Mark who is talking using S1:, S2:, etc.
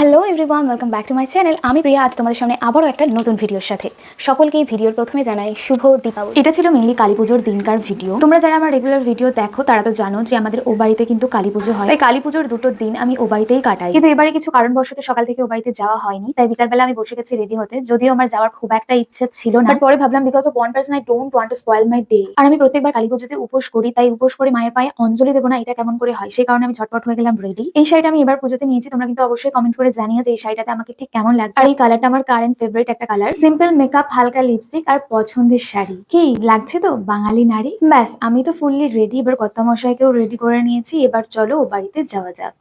S1: Hello everyone, welcome back to my channel. আমি প্রিয়া, আজ তোমাদের সামনে আবারও একটা নতুন ভিডিওর সাথে। সকলকে এই ভিডিওর প্রথমে জানাই শুভ দীপাবলি। এটা ছিল মেনলি কালী পুজোর দিনকার ভিডিও। তোমরা যারা আমার রেগুলার ভিডিও দেখো তারা তো জানো যে আমাদের ও বাড়িতে কিন্তু কালী পুজো হয়, তাই কালী পুজোর দুটো দিন আমি ও বাড়িতেই কাটাই। কিন্তু এবারে কিছু কারণবশত সকাল থেকে ও বাড়িতে যাওয়া হয়নি, তাই বিকালবেলা আমি বসে গেছি রেডি হতে। যদিও আমার যাওয়ার খুব একটা ইচ্ছে ছিল না, পরে ভাবলাম because of one person I don't want to spoil my day. আর আমি প্রত্যেকবার কালী পুজোতে উপোস করি, তাই উপোস করে মায়ের পায়ে অঞ্জলি দেবো না, এটা কেমন করে হয়, সেই কারণে আমি ঝটপট হয়ে গেলাম রেডি। এই শাড়িটা আমি এবার পুজোতে নিয়েছি। তোমরা কিন্তু অবশ্যই কমেন্ট করে জানিও যে এই শাড়িটাতে আমাকে ঠিক কেমন লাগছে। আর এই কালারটা আমার কারেন্ট ফেভারিট একটা কালার। সিম্পল মেকআপ, হালকা লিপস্টিক আর পছন্দের শাড়ি। কি লাগছে তো বাঙালি নারী। ব্যাস, আমি তো ফুললি রেডি। এবার কর্তামশাইকেও রেডি করে নিয়েছি। এবার চলো ও বাড়িতে যাওয়া যাক।